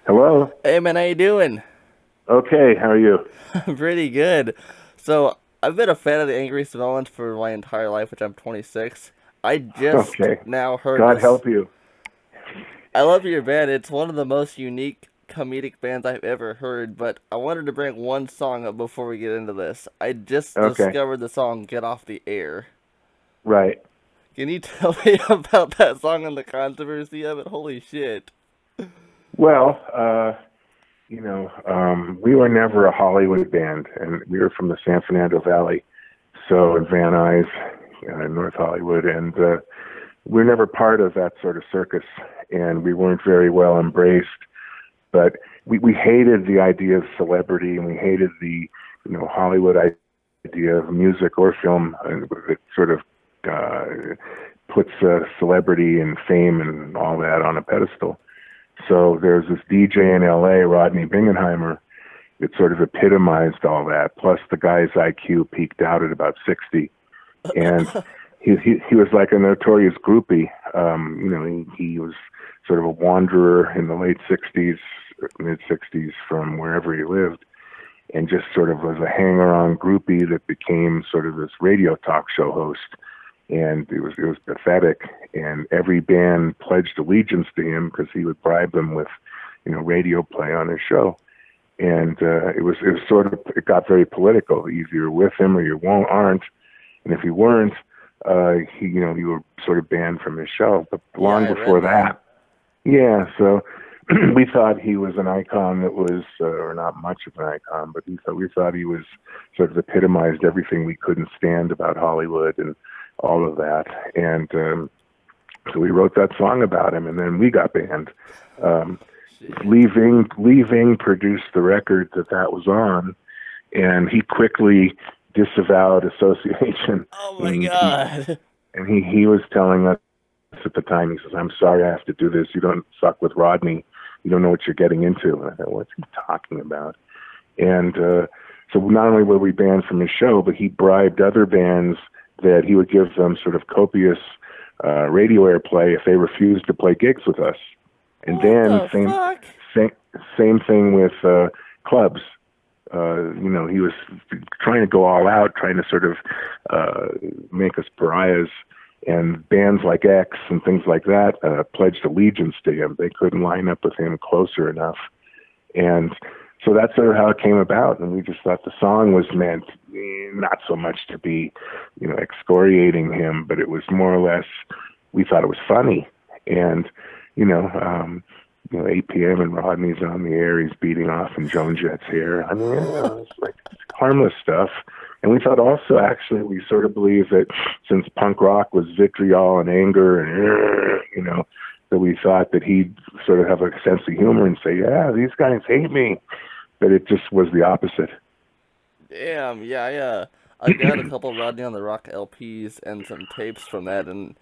Hello. Hey man, how you doing? Okay, how are you? Pretty good. So, I've been a fan of the Angry Samoans for my entire life, which I'm 26. I just Okay. now heard God this. help you. I love your band. It's one of the most unique comedic bands I've ever heard, but I wanted to bring one song up before we get into this. I just Okay. discovered the song Get Off the Air. Right. Can you tell me about that song and the controversy of it? Holy shit. Well, we were never a Hollywood band, and we were from the San Fernando Valley, so in Van Nuys, North Hollywood, and we're never part of that sort of circus, and we weren't very well embraced. But we hated the idea of celebrity, and we hated the Hollywood idea of music or film, and it sort of puts celebrity and fame and all that on a pedestal. So there's this DJ in LA, Rodney Bingenheimer, that sort of epitomized all that. Plus the guy's IQ peaked out at about 60. And he was like a notorious groupie. He was sort of a wanderer in the late 60s, mid 60s from wherever he lived, and just sort of was a hanger-on groupie that became sort of this radio talk show host. And it was pathetic. And every band pledged allegiance to him because he would bribe them with, radio play on his show. And it got very political. Either you're with him or you aren't. And if you weren't, you were sort of banned from his show. But Yeah, long I before read that. that, yeah. So we thought he was an icon that was, or not much of an icon, but we thought he was sort of epitomized everything we couldn't stand about Hollywood and all of that. And so we wrote that song about him, and then we got banned. Um, Leaving produced the record that was on, and he quickly disavowed association. Oh my And god. he was telling us at the time, he says, "I'm sorry I have to do this. You don't fuck with Rodney. You don't know what you're getting into." And I thought, what's he talking about? And so not only were we banned from his show, but he bribed other bands that he would give them sort of copious radio airplay if they refused to play gigs with us. And What then the fuck? same, same thing with clubs. He was trying to go all out, trying to sort of make us pariahs. And bands like X and things like that pledged allegiance to him. They couldn't line up with him closer enough. And so that's sort of how it came about. And we just thought the song was meant not so much to be, excoriating him, but it was more or less, we thought it was funny. And, 8 p.m. and Rodney's on the air, he's beating off in Joan Jett's hair. I mean, it's like harmless stuff. And we thought also, actually, we sort of believe that since punk rock was vitriol and anger and, that we thought that he'd sort of have a sense of humor and say, yeah, these guys hate me. But it just was the opposite. Damn, yeah. I've got a couple Rodney on the Rock LPs and some tapes from that, and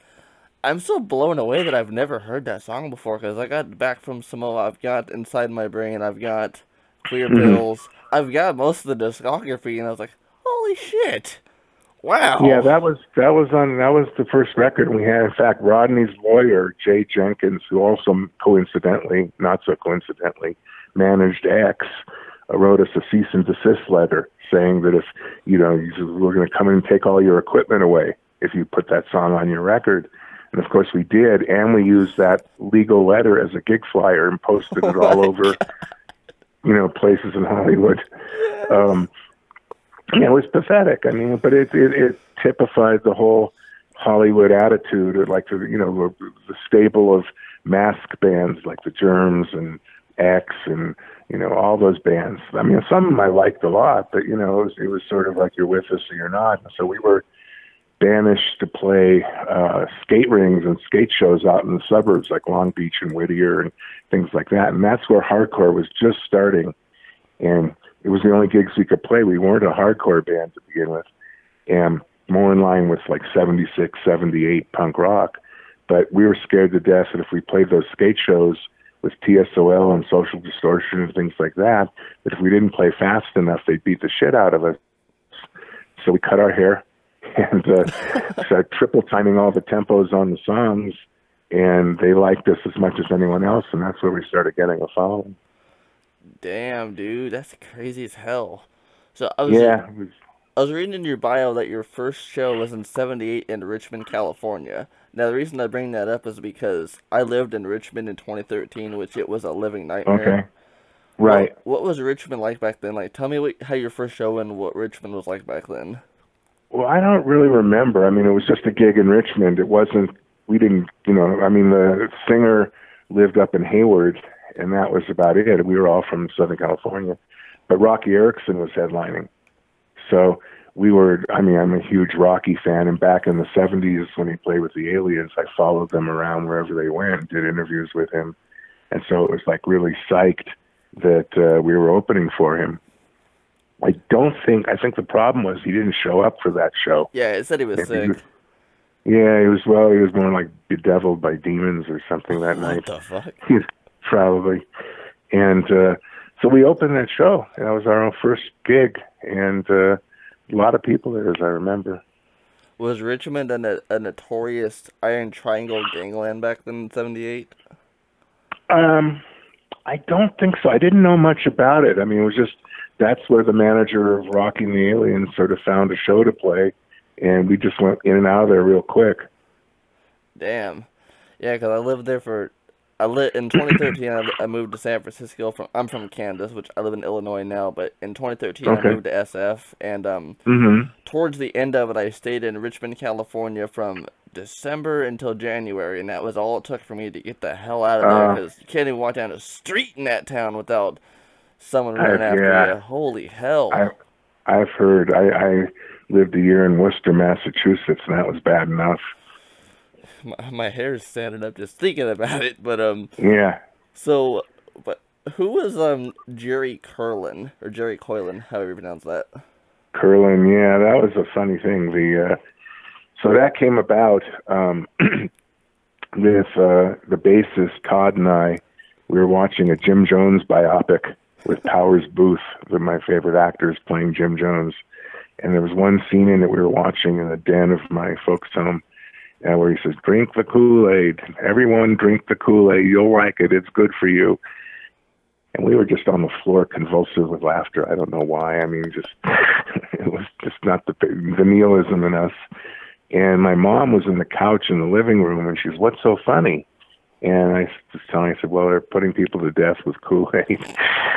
I'm so blown away that I've never heard that song before, because I got Back from Samoa, I've got Inside My Brain, I've got Clear Mhm. Pills, I've got most of the discography, and I was like, holy shit, Yeah, wow. that was the first record we had. In fact, Rodney's lawyer, Jay Jenkins, who also coincidentally, not so coincidentally, managed X, wrote us a cease and desist letter saying that if he says, we're going to come in and take all your equipment away if you put that song on your record. And of course we did, and we used that legal letter as a gig flyer and posted Oh it my all over, god, places in Hollywood. yes. Um, Yeah, it was pathetic. I mean, but it typified the whole Hollywood attitude, or like the stable of mask bands like the Germs and X and all those bands. I mean, some of them I liked a lot, but it was sort of like you're with us or you're not. And so we were banished to play skate rings and skate shows out in the suburbs like Long Beach and Whittier and things like that. And that's where hardcore was just starting. And it was the only gigs we could play. We weren't a hardcore band to begin with, and more in line with like 76, 78 punk rock. But we were scared to death that if we played those skate shows with TSOL and Social Distortion and things like that, that if we didn't play fast enough, they'd beat the shit out of us. So we cut our hair and started triple timing all the tempos on the songs, and they liked us as much as anyone else, and that's where we started getting a following. Damn, dude, that's crazy as hell. So Yeah, I was reading in your bio that your first show was in '78 in Richmond, California. Now the reason I bring that up is because I lived in Richmond in 2013, which it was a living nightmare. okay, right. What was Richmond like back then? Like, tell me how your first show and what Richmond was like back then. Well, I don't really remember. I mean, it was just a gig in Richmond. It wasn't. We didn't. I mean, the singer lived up in Hayward, and that was about it. We were all from Southern California, but Rocky Erickson was headlining. So we were, I mean, I'm a huge Rocky fan, and back in the 70s when he played with the Aliens, I followed them around wherever they went, did interviews with him, and so it was like really psyched that we were opening for him. I think the problem was he didn't show up for that show. Yeah, it said he was sick. He was more like bedeviled by demons or something that night. What the fuck? Probably. And so we opened that show. That was our own first gig, and a lot of people there, as I remember. Was Richmond a notorious Iron Triangle gangland back then in '78? I don't think so. I didn't know much about it. I mean, it was just that's where the manager of Rocky and the Aliens sort of found a show to play, and we just went in and out of there real quick. Damn. Yeah, because I lived there in 2013, I moved to San Francisco. I'm from Kansas, which I live in Illinois now, but in 2013 I moved to SF, and towards the end of it, I stayed in Richmond, California from December until January, and that was all it took for me to get the hell out of there, because you can't even walk down a street in that town without someone running after you. Holy hell. I've heard. I lived a year in Worcester, Massachusetts, and that was bad enough. My hair's standing up just thinking about it, but yeah. So, but who was Jerry Curlin or Jerry Coylan, however you pronounce that? Curlin, yeah, that was a funny thing. So that came about with the bassist Todd and I. We were watching a Jim Jones biopic with Powers Booth, one of my favorite actors, playing Jim Jones, and there was one scene in it we were watching in the den of my folks' home. Where he says, "Drink the Kool-Aid. Everyone drink the Kool-Aid. You'll like it. It's good for you." And we were just on the floor convulsive with laughter. I don't know why. I mean, just it was just not the nihilism in us. And my mom was in the couch in the living room, and she says, "What's so funny?" And I was telling her, I said, "Well, they're putting people to death with Kool-Aid."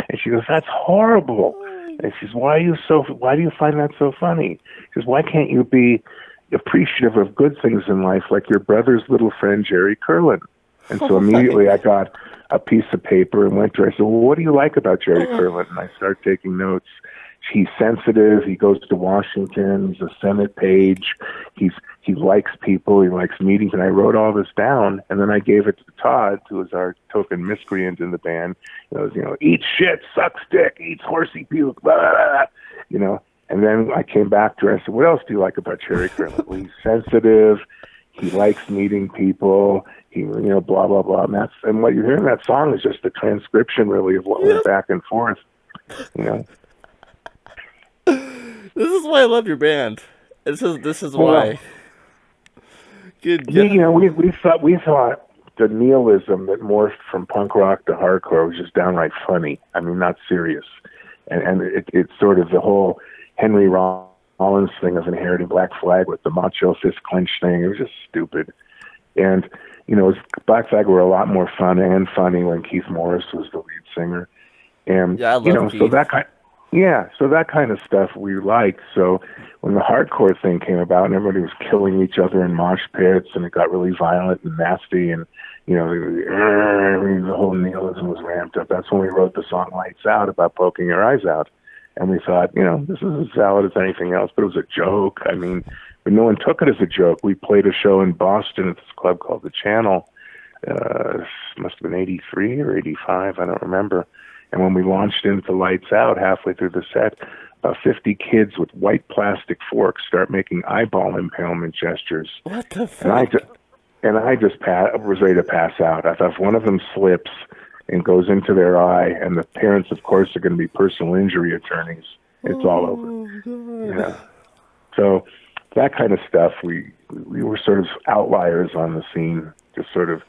And she goes, "That's horrible." And she says, "Why do you find that so funny?" She says, "Why can't you be appreciative of good things in life, like your brother's little friend Jerry Curlin?" And so immediately I got a piece of paper and went to her. I said, "Well, what do you like about Jerry Curlin?" And I started taking notes. He's sensitive. He goes to Washington. He's a Senate page. He likes people. He likes meetings. And I wrote all this down, and then I gave it to Todd, who was our token miscreant in the band. He goes, "Eats shit, sucks dick, eats horsey puke, blah, blah, blah," And then I came back to her. I said, "What else do you like about Jerry Curlin?" "Well, he's sensitive. He likes meeting people. He, blah, blah, blah." And what you hear in that song is just a transcription, really, of what went back and forth, This is why I love your band. This is why. Good. We thought the nihilism that morphed from punk rock to hardcore was just downright funny. I mean, not serious. And it's sort of the whole Henry Rollins thing of inheriting Black Flag with the macho fist clench thing. It was just stupid. And, Black Flag were a lot more fun and funny when Keith Morris was the lead singer. And, yeah, I love Keith. So that kind of stuff we liked. So when the hardcore thing came about and everybody was killing each other in mosh pits and it got really violent and nasty and, the whole nihilism was ramped up. That's when we wrote the song Lights Out about poking your eyes out. And we thought, this is as valid as anything else, but it was a joke. I mean, but no one took it as a joke. We played a show in Boston at this club called The Channel. Must have been 83 or 85, I don't remember. And when we launched into Lights Out, halfway through the set, about 50 kids with white plastic forks start making eyeball impalement gestures. What the fuck? And I just was ready to pass out. I thought if one of them slips and goes into their eye, and the parents, of course, are going to be personal injury attorneys, it's all over. So that kind of stuff, we were sort of outliers on the scene, just sort of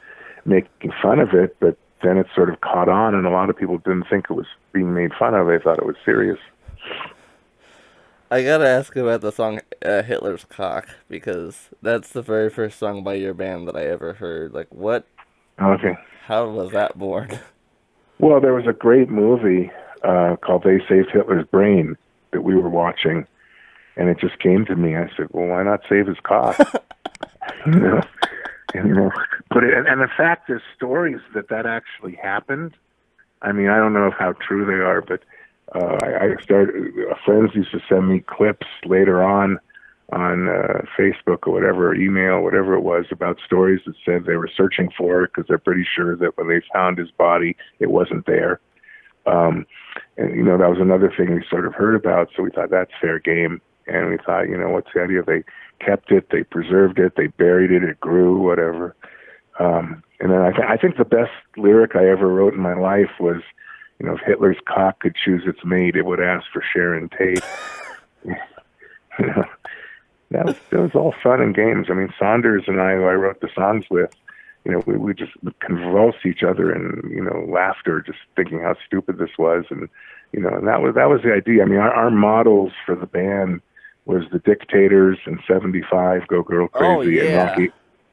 making fun of it, but then it sort of caught on, and a lot of people didn't think it was being made fun of. They thought it was serious. I gotta ask about the song Hitler's Cock, because that's the very first song by your band that I ever heard. Like, what? Okay. How was that born? Well, there was a great movie called They Saved Hitler's Brain that we were watching, and it just came to me. I said, well, why not save his cock? you know, and, but and the fact there's stories that actually happened. I mean, I don't know how true they are, but I started. Friends used to send me clips later on Facebook or whatever, or email, whatever it was, about stories that said they were searching for it because they're pretty sure that when they found his body, it wasn't there. And that was another thing we sort of heard about. So we thought that's fair game. And we thought, what's the idea? They kept it, they preserved it, they buried it, it grew, whatever. And then I think the best lyric I ever wrote in my life was, if Hitler's cock could choose its mate, it would ask for Sharon Tate. That was all fun and games. I mean, Saunders and I, who I wrote the songs with, we just convulse each other in, laughter, just thinking how stupid this was. And, and that was the idea. I mean, our models for the band was the Dictators and 75, Go Girl Crazy, and Rocky,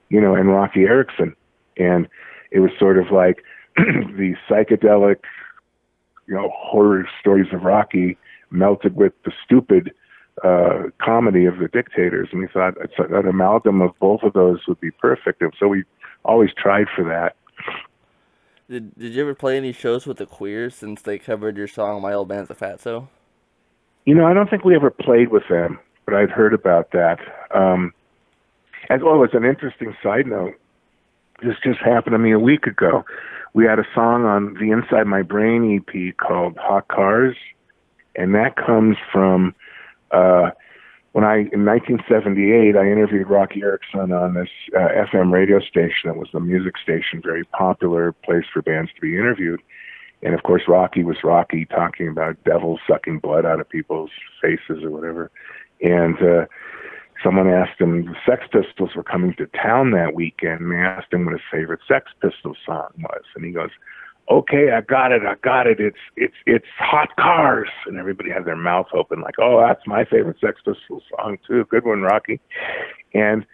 and Rocky Erickson. And it was sort of like the psychedelic, horror stories of Rocky melted with the stupid comedy of the Dictators. And we thought an amalgam of both of those would be perfect. And so we always tried for that. Did you ever play any shows with the Queers since they covered your song My Old Man's a Fatso? I don't think we ever played with them, but I'd heard about that. As an interesting side note, this just happened to me a week ago. We had a song on the Inside My Brain EP called Hot Cars, and that comes from when in 1978, I interviewed Rocky Erickson on this FM radio station. It was the music station, very popular place for bands to be interviewed. And of course, Rocky was Rocky, talking about devils sucking blood out of people's faces or whatever. And someone asked him, the Sex Pistols were coming to town that weekend, and they asked him what his favorite Sex Pistols song was. And he goes, okay, I got it. It's Hot Cars. And everybody had their mouth open like, oh, that's my favorite Sex Pistols song too. Good one, Rocky. And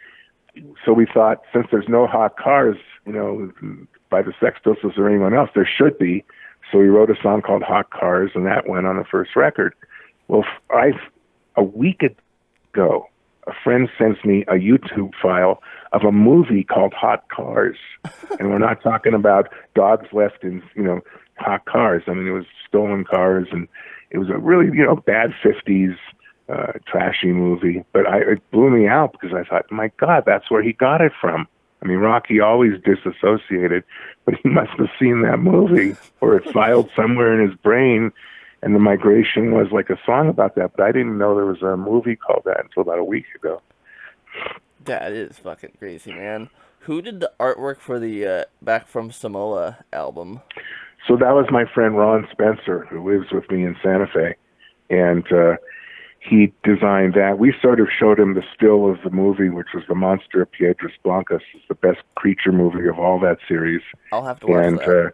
so we thought, since there's no Hot Cars, by the Sex Pistols or anyone else, there should be. So we wrote a song called Hot Cars, and that went on the first record. Well, a week ago, a friend sends me a YouTube file of a movie called Hot Cars. And we're not talking about dogs left in, hot cars. I mean, it was stolen cars, and it was a really, bad 50s trashy movie. But it blew me out because I thought, my God, that's where he got it from. I mean, Rocky always disassociated, but he must have seen that movie, or it filed somewhere in his brain, and The Migration was like a song about that. But I didn't know there was a movie called that until about a week ago. That is fucking crazy, man. Who did the artwork for the Back from Samoa album? So that was my friend Ron Spencer, who lives with me in Santa Fe, and he designed that. We sort of showed him the still of the movie, which was The Monster of Piedras Blancas. It's the best creature movie of all that series. I'll have to watch that.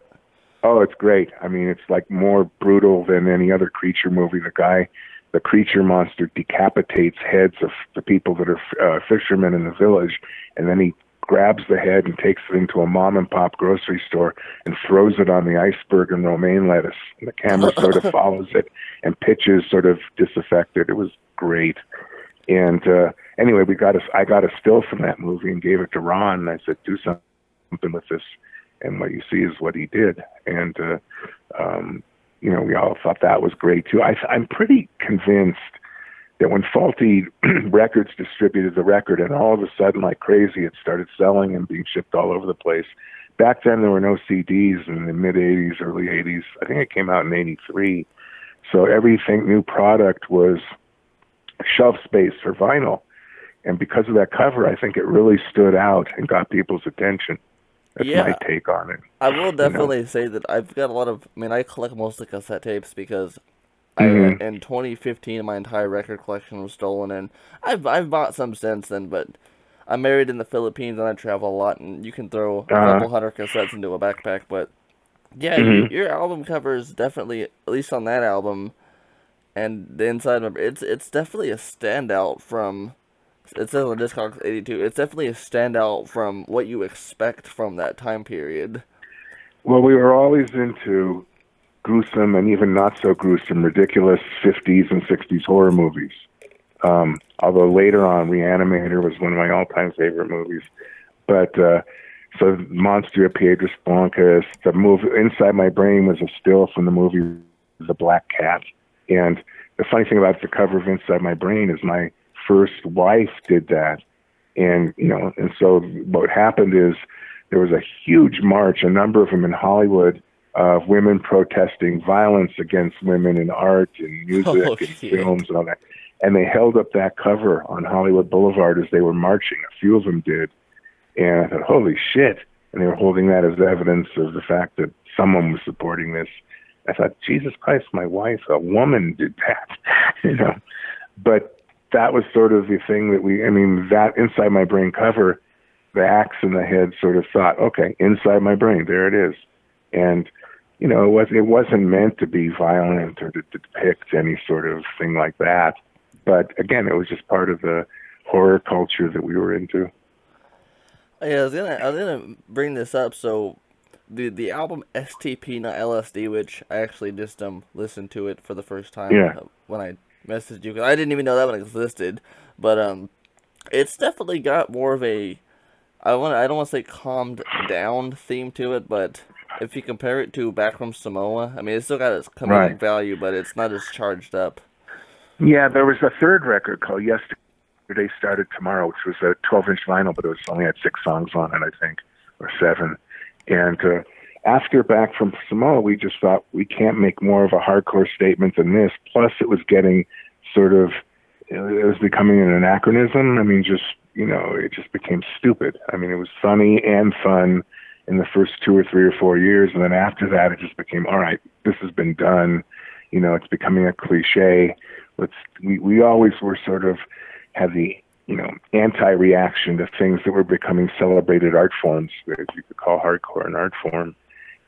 Oh, it's great. I mean, it's like more brutal than any other creature movie. The creature monster decapitates heads of the people that are fishermen in the village, and then he grabs the head and takes it into a mom-and-pop grocery store and throws it on the iceberg and romaine lettuce. And the camera sort of follows it, and pitches sort of disaffected. It was great. And anyway, I got a still from that movie and gave it to Ron, and I said, do something with this. And what you see is what he did. And, we all thought that was great, too. I'm pretty convinced that when Faulty Records distributed the record, and all of a sudden, like crazy, it started selling and being shipped all over the place. Back then, there were no CDs in the mid-'80s, early '80s. I think it came out in '83. So everything, new product, was shelf space for vinyl. And because of that cover, I think it really stood out and got people's attention. That's my take on it. I will definitely say that I've got a lot of... I mean, I collect mostly cassette tapes because in 2015, my entire record collection was stolen, and I've bought some since then, but I'm married in the Philippines, and I travel a lot, and you can throw a couple hundred cassettes into a backpack, but Yeah, Hmm. your album cover is definitely, at least on that album, and the inside of it's definitely a standout from. It says on Discogs 82. It's definitely a standout from what you expect from that time period. Well, we were always into gruesome and even not so gruesome, ridiculous 50s and 60s horror movies. Although later on, Reanimator was one of my all-time favorite movies. But so Monster of Piedras Blancas, the movie Inside My Brain was a still from the movie The Black Cat. And the funny thing about the cover of Inside My Brain is my first wife did that. And, and so what happened is there was a huge march, a number of them in Hollywood, of women protesting violence against women in art and music Oh and shit. films and all that. And they held up that cover on Hollywood Boulevard as they were marching. A few of them did. And I thought, holy shit. And they were holding that as evidence of the fact that someone was supporting this. I thought, Jesus Christ, my wife, a woman did that, But that was sort of the thing that Inside My Brain cover, the axe in the head sort of thought, okay, Inside My Brain, there it is. And, it wasn't meant to be violent or to depict any sort of thing like that. But again, it was just part of the horror culture that we were into. Yeah, I was gonna bring this up. So, the album STP, not LSD, which I actually just listened to it for the first time Yeah. when I messaged you, 'cause I didn't even know that one existed. But it's definitely got more of a I don't want to say calmed down theme to it, but if you compare it to Back from Samoa, I mean, it's still got its Right. comedic value, but it's not as charged up. Yeah, there was a third record called Yesterday Started Tomorrow, which was a 12-inch vinyl, but it was only had 6 songs on it, I think, or 7. And after Back from Samoa, we just thought we can't make more of a hardcore statement than this. Plus, it was getting sort of, it was becoming an anachronism. I mean, it just became stupid. I mean, it was funny and fun in the first 2 or 3 or 4 years. And then after that, it just became, all right, this has been done. It's becoming a cliche. We always were sort of had the anti-reaction to things that were becoming celebrated art forms, that you could call hardcore an art form.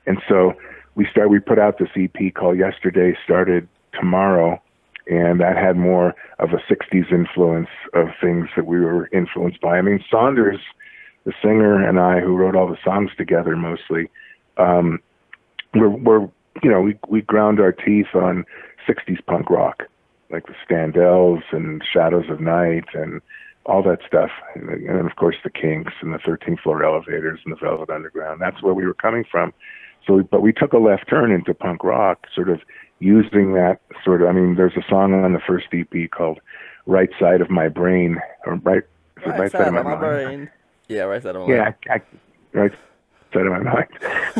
And so we put out this EP called Yesterday Started Tomorrow, and that had more of a 60s influence of things that we were influenced by. I mean, Saunders, the singer, and I, who wrote all the songs together mostly, we ground our teeth on 60s punk rock, like the Standells and Shadows of Night and all that stuff. And then, of course, the Kinks and the 13th Floor Elevators and the Velvet Underground. That's where we were coming from. But we took a left turn into punk rock, sort of using that there's a song on the first EP called Right Side of My Brain, or is it Right Right Side side of My of my Mind? brain. Yeah, right side of my mind. Yeah, Right Side of My Mind.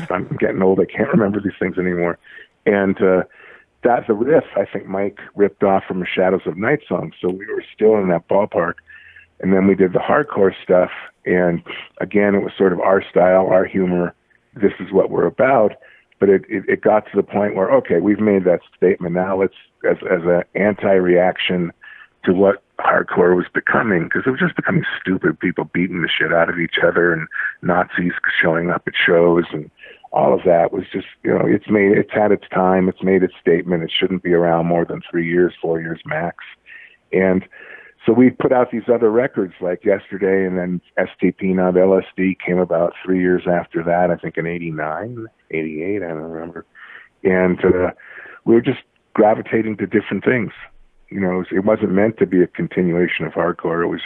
I'm getting old. I can't remember these things anymore. And that's a riff I think Mike ripped off from a Shadows of Night song. So we were still in that ballpark. And then we did the hardcore stuff. And again, it was sort of our style, our humor. This is what we're about. But it got to the point where, okay, we've made that statement. Now let's, as an anti-reaction to what hardcore was becoming, because it was just becoming stupid, people beating the shit out of each other and Nazis showing up at shows, and all of that was just, it's had its time, it's made its statement, it shouldn't be around more than 3 years, 4 years max. And so we put out these other records like Yesterday, and then STP, Not LSD, came about 3 years after that, I think in 89, 88, I don't remember. And we were just gravitating to different things. It wasn't meant to be a continuation of hardcore. It was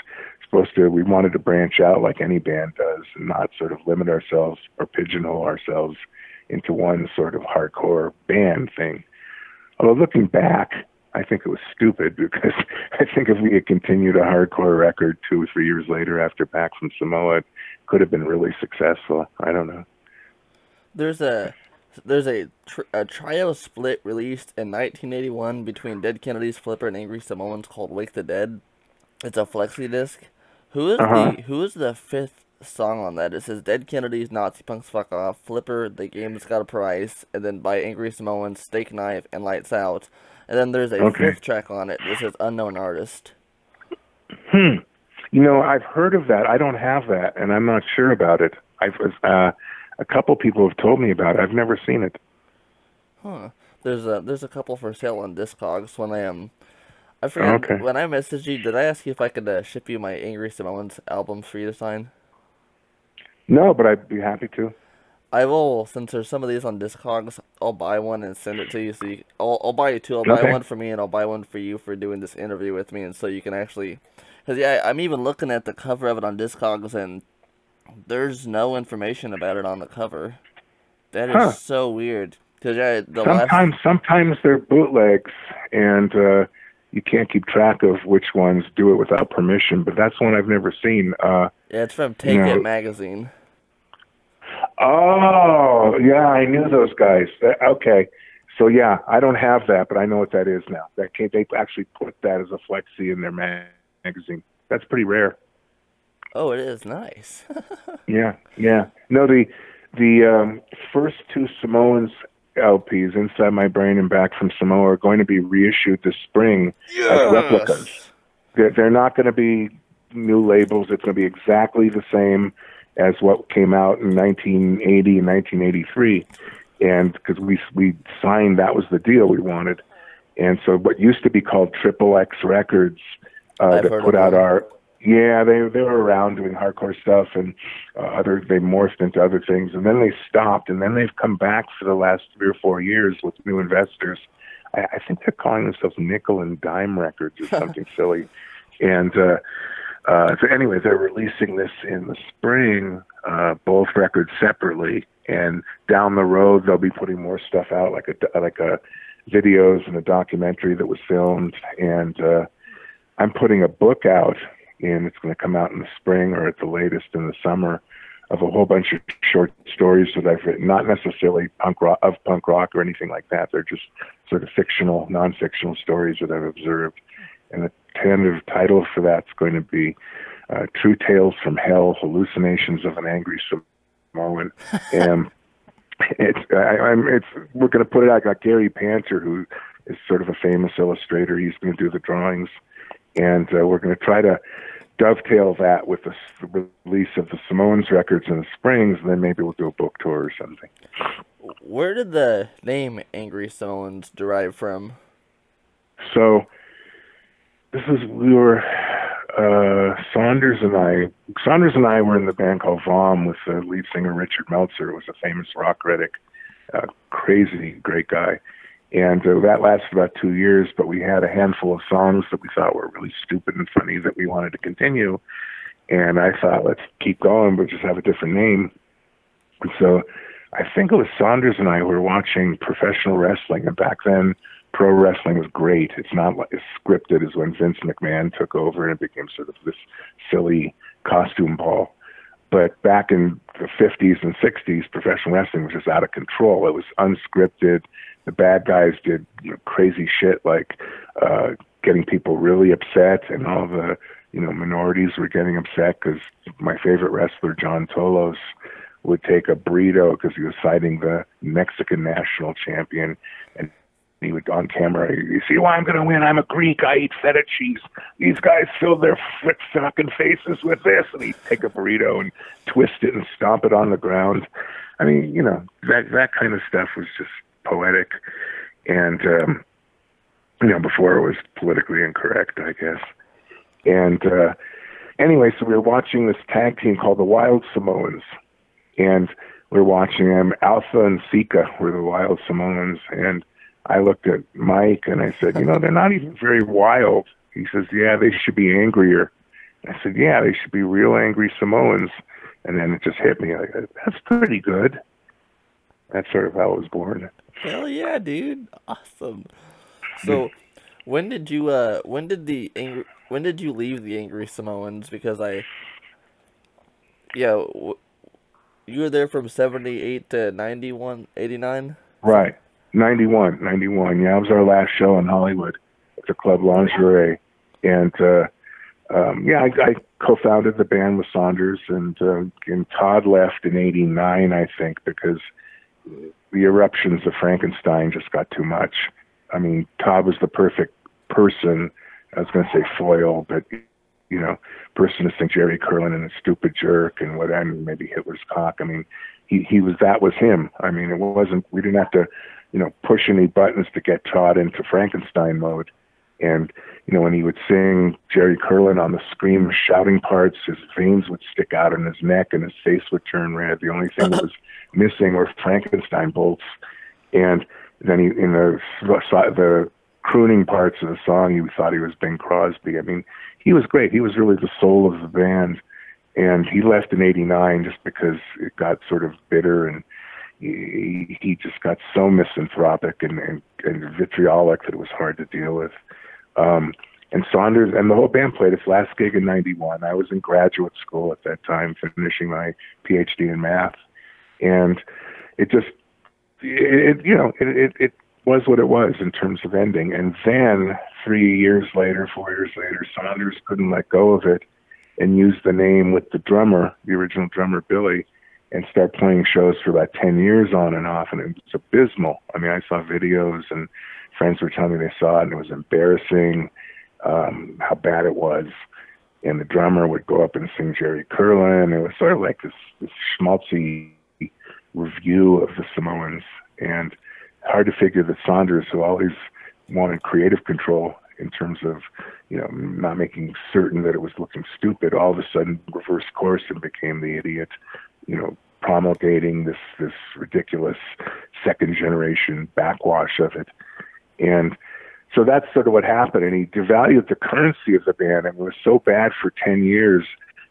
we wanted to branch out like any band does and not sort of limit ourselves or pigeonhole ourselves into one sort of hardcore band thing. Although looking back, I think it was stupid, because I think if we had continued a hardcore record 2 or 3 years later after Back from Samoa, it could have been really successful. I don't know. There's a trio split released in 1981 between Dead Kennedys, Flipper, and Angry Samoans called "Wake the Dead." It's a flexi disc. Uh-huh. Who is the fifth song on that? It says Dead Kennedys, Nazi Punks Fuck Off, Flipper, The Game's Got a Price, and then by Angry Samoans, Steak Knife, and Lights Out. And then there's a Okay. fifth track on it. This says Unknown Artist. I've heard of that. I don't have that, and I'm not sure about it. a couple people have told me about it. I've never seen it. Huh. There's a couple for sale on Discogs. I Oh, forget okay. when I messaged you. Did I ask you if I could ship you my Angry Samoans albums for you to sign? No, but I'd be happy to. I will, since there's some of these on Discogs, I'll buy one and send it to you. I'll buy you two. I'll buy Okay. one for me and I'll buy one for you for doing this interview with me, and so you can actually, because yeah, I'm even looking at the cover of it on Discogs and there's no information about it on the cover. That is Huh. so weird. Cause yeah, the last Sometimes they're bootlegs, and you can't keep track of which ones do it without permission. But that's one I've never seen. yeah, it's from You Take It know. magazine. Oh, yeah, I knew those guys. Okay, so yeah, I don't have that, but I know what that is now. They actually put that as a flexi in their magazine. That's pretty rare. Oh, it is nice. Yeah, yeah. No, the first two Samoans LPs, Inside My Brain and Back from Samoa, are going to be reissued this spring as replicas. Yes. They're not going to be new labels. It's going to be exactly the same as what came out in 1980 and 1983. And because we signed, that was the deal we wanted. And so what used to be called Triple X Records I've that heard put of out them. our, yeah, they were around doing hardcore stuff, and they morphed into other things, and then they stopped, and then they've come back for the last 3 or 4 years with new investors. I think they're calling themselves Nickel and Dime Records or something silly. And so anyway, they're releasing this in the spring, both records separately, and down the road they'll be putting more stuff out, like a videos and a documentary that was filmed, and I'm putting a book out, and it's going to come out in the spring or at the latest in the summer, of a whole bunch of short stories that I've written, not necessarily punk rock or anything like that. They're just sort of fictional, non-fictional stories that I've observed. And the tentative title for that's going to be True Tales from Hell, Hallucinations of an Angry Samoan. And we're going to put it out. I got Gary Panter, who is sort of a famous illustrator. He's going to do the drawings. And we're going to try to dovetail that with the release of the Samoans records in the springs, and then maybe we'll do a book tour or something. Where did the name Angry Samoans derive from? So we were Saunders and I were in the band called Vom with the lead singer Richard Meltzer, who was a famous rock critic, crazy great guy. And that lasted about 2 years, but we had a handful of songs that we thought were really stupid and funny that we wanted to continue. And I thought, let's keep going, but just have a different name. And so I think it was Saunders and I who were watching professional wrestling. And back then, pro wrestling was great. It's not like as scripted as when Vince McMahon took over and it became sort of this silly costume ball. But back in the 50s and 60s, professional wrestling was just out of control. It was unscripted. The bad guys did crazy shit like getting people really upset, and all the minorities were getting upset because my favorite wrestler, John Tolos, would take a burrito because he was fighting the Mexican national champion, and he would on camera, you see why I'm going to win? I'm a Greek. I eat feta cheese. These guys fill their fucking faces with this, and he'd take a burrito and twist it and stomp it on the ground. I mean, that kind of stuff was just poetic, and before it was politically incorrect, I guess. And anyway, so we were watching this tag team called the Wild Samoans, and we were watching them. Alpha and Sika were the Wild Samoans, and I looked at Mike and I said, they're not even very wild. He says, yeah, they should be angrier. I said, yeah, they should be real angry Samoans. And then it just hit me. Like, that's pretty good. That's sort of how I was born. Hell yeah, dude! Awesome. So, when did you leave the Angry Samoans? Because you were there from 78 to 91, 89? Right. 91. Yeah, it was our last show in Hollywood at the Club Lingerie. And, I co-founded the band with Saunders, and Todd left in 89, I think, because the eruptions of Frankenstein just got too much. I mean, Todd was the perfect person. I was going to say foil, but, person to think Jerry Curlin and a stupid jerk and maybe Hitler's cock. I mean, that was him. I mean, it wasn't, we didn't have to, push any buttons to get Todd into Frankenstein mode. And, when he would sing Jerry Curlin on the scream shouting parts, his veins would stick out in his neck and his face would turn red. The only thing that was missing were Frankenstein bolts. And then he, in the crooning parts of the song, he thought he was Bing Crosby. I mean, he was great. He was really the soul of the band. And he left in '89 just because it got sort of bitter, and he just got so misanthropic and vitriolic that it was hard to deal with. And Saunders and the whole band played its last gig in '91. I was in graduate school at that time, finishing my PhD in math, and it was what it was in terms of ending. And then 4 years later, Saunders couldn't let go of it and used the name with the drummer, the original drummer Billy, and started playing shows for about 10 years on and off, and it was abysmal. I mean, I saw videos, and friends were telling me they saw it, and it was embarrassing how bad it was. And the drummer would go up and sing Jerry Curlin. It was sort of like this schmaltzy review of the Samoans, and hard to figure that Saunders, who always wanted creative control in terms of, not making certain that it was looking stupid, all of a sudden reversed course and became the idiot, promulgating this ridiculous second generation backwash of it. And so that's sort of what happened. And he devalued the currency of the band, and it was so bad for 10 years,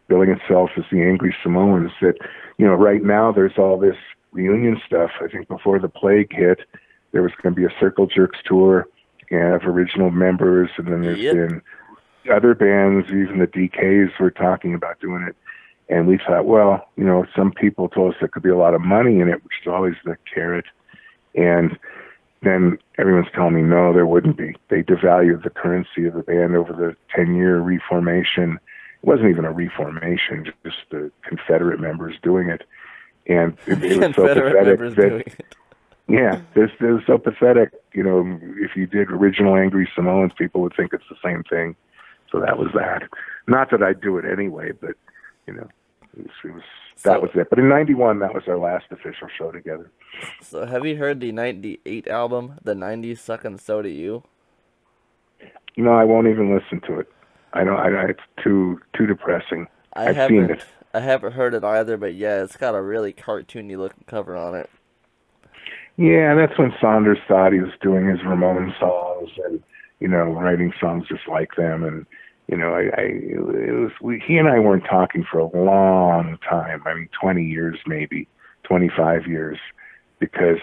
billing itself as the Angry Samoans, that, right now there's all this reunion stuff. I think before the plague hit, there was going to be a Circle Jerks tour of original members, and then there's been other bands, even the DKs were talking about doing it. And we thought, well, some people told us there could be a lot of money in it, which is always the carrot. And then everyone's telling me, no, there wouldn't be. They devalued the currency of the band over the 10-year reformation. It wasn't even a reformation, just the Confederate members doing it. And it was so pathetic that, yeah, this is so pathetic. If you did original Angry Samoans, people would think it's the same thing. So that was that. Not that I'd do it anyway, but, that was it. But in '91, that was our last official show together. So have you heard the '98 album, The '90s Suck and So Do You? I won't even listen to it. It's too depressing. I've seen it. I haven't heard it either, but yeah, it's got a really cartoony looking cover on it. Yeah, that's when Saunders thought he was doing his Ramones songs and, writing songs just like them. And, he and I weren't talking for a long time. I mean, 20 years, maybe 25 years,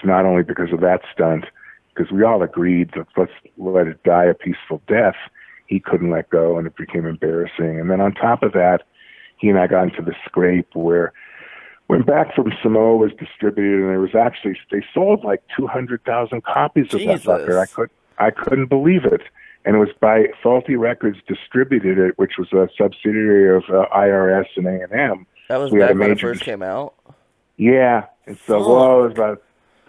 not only because of that stunt, because we all agreed that let's let it die a peaceful death. He couldn't let go, and it became embarrassing. And then on top of that, he and I got into the scrape where when Back from Samoa was distributed, and there was actually, they sold like 200,000 copies of that sucker. I couldn't believe it. And it was by Faulty Records distributed it, which was a subsidiary of IRS and A&M. That was back when it first came out? Yeah. And so,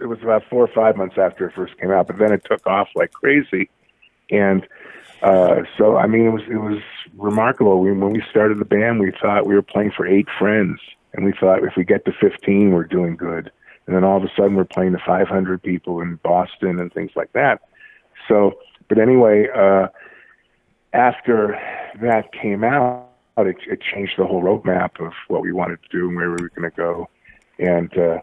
it was about 4 or 5 months after it first came out, but then it took off like crazy. And so, I mean, it was remarkable. When we started the band, we thought we were playing for 8 friends. And we thought if we get to 15, we're doing good. And then all of a sudden, we're playing to 500 people in Boston and things like that. So, but anyway, after that came out, it changed the whole roadmap of what we wanted to do and where we were going to go. And, it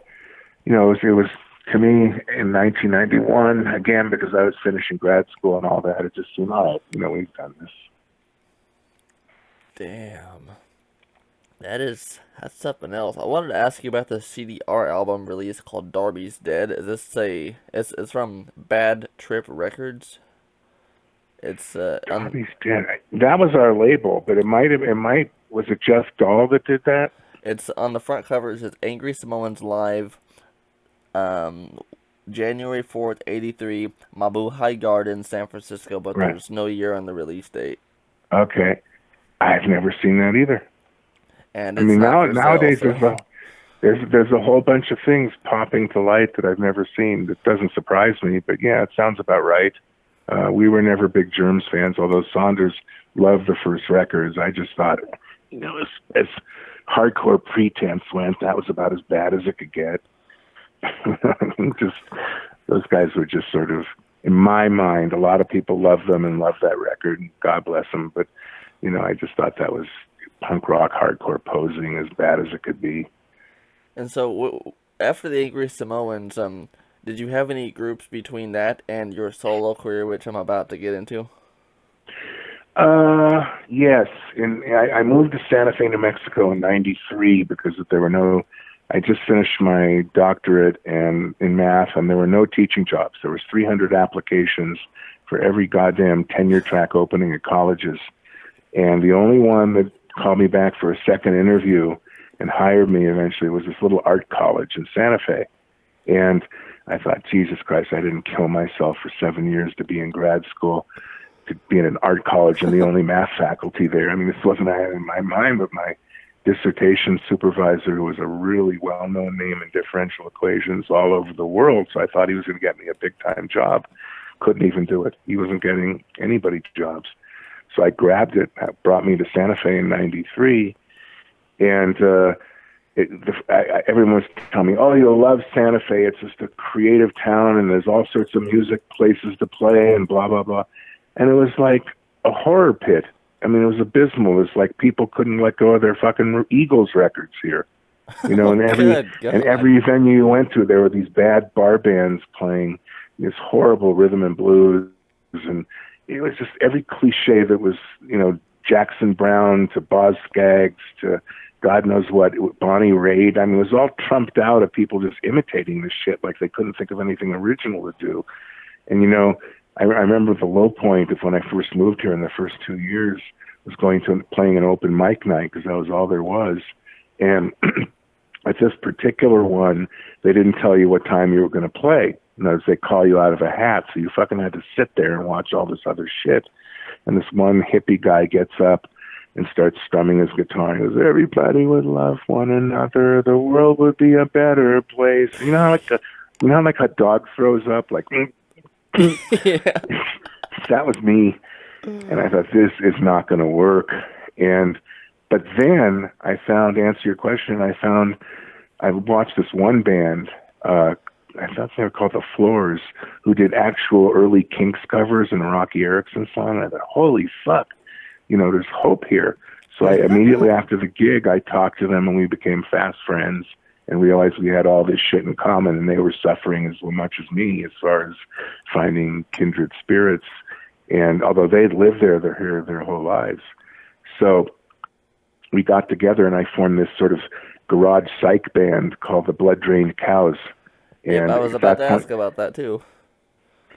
was to me in 1991, again, because I was finishing grad school and all that, it just seemed, all right, we've done this. Damn. That's something else. I wanted to ask you about the CDR album release called Darby's Dead. Is this it's from Bad Trip Records? It's Darby's Dead. That was our label, but was it Jeff Dahl that did that? It's on the front cover. It says Angry Samoans Live, January 4th, 83, Mabuhay Garden, San Francisco, but there's no year on the release date. Okay. I've never seen that either. And I mean, nowadays there's a whole bunch of things popping to light that I've never seen. That doesn't surprise me, but yeah, it sounds about right. We were never big Germs fans, although Saunders loved the first records. I just thought, as Hardcore Pretense went. That was about as bad as it could get. Just those guys were just sort of, in my mind, a lot of people love them and love that record, and God bless them. But I just thought that was punk rock, hardcore posing, as bad as it could be. And so, after the Angry Samoans, did you have any groups between that and your solo career, which I'm about to get into? Yes. I moved to Santa Fe, New Mexico in '93 because there were no. I just finished my doctorate in math, and there were no teaching jobs. There was 300 applications for every goddamn tenure track opening at colleges, and the only one that called me back for a second interview and hired me eventually was this little art college in Santa Fe. And I thought, Jesus Christ, I didn't kill myself for 7 years to be in grad school, to be in an art college and the only math faculty there. I mean, this wasn't in my mind, but my dissertation supervisor, who was a really well-known name in differential equations all over the world, so I thought he was going to get me a big-time job. Couldn't even do it. He wasn't getting anybody jobs. So I grabbed it. That brought me to Santa Fe in '93, and everyone was telling me, "Oh, you'll love Santa Fe. It's just a creative town, and there's all sorts of music places to play, and blah blah blah." And it was like a horror pit. I mean, it was abysmal. It was like people couldn't let go of their fucking Eagles records here, and every venue you went to, there were these bad bar bands playing this horrible rhythm and blues, and it was just every cliche that was, Jackson Browne to Boz Scaggs to God knows what, Bonnie Raitt. I mean, it was all trumped out of people just imitating this shit like they couldn't think of anything original to do. And, I remember the low point of when I first moved here in the first 2 years was playing an open mic night because that was all there was. And at this particular one, they didn't tell you what time you were going to play. In other words, they call you out of a hat, so you fucking had to sit there and watch all this other shit. And this one hippie guy gets up and starts strumming his guitar and goes, "Everybody would love one another. The world would be a better place." You know how like a dog throws up, like. Yeah. That was me, and I thought, this is not going to work. But then I found, to answer your question, I watched this one band, I thought they were called The Floors, who did actual early Kinks covers and a Rocky Erickson song. And I thought, holy fuck, there's hope here. So I immediately after the gig, I talked to them and we became fast friends and realized we had all this shit in common, and they were suffering as much as me as far as finding kindred spirits. And although they'd lived there their whole lives. So we got together and I formed this sort of garage psych band called the Blood Drained Cows. And I was about to ask about that too.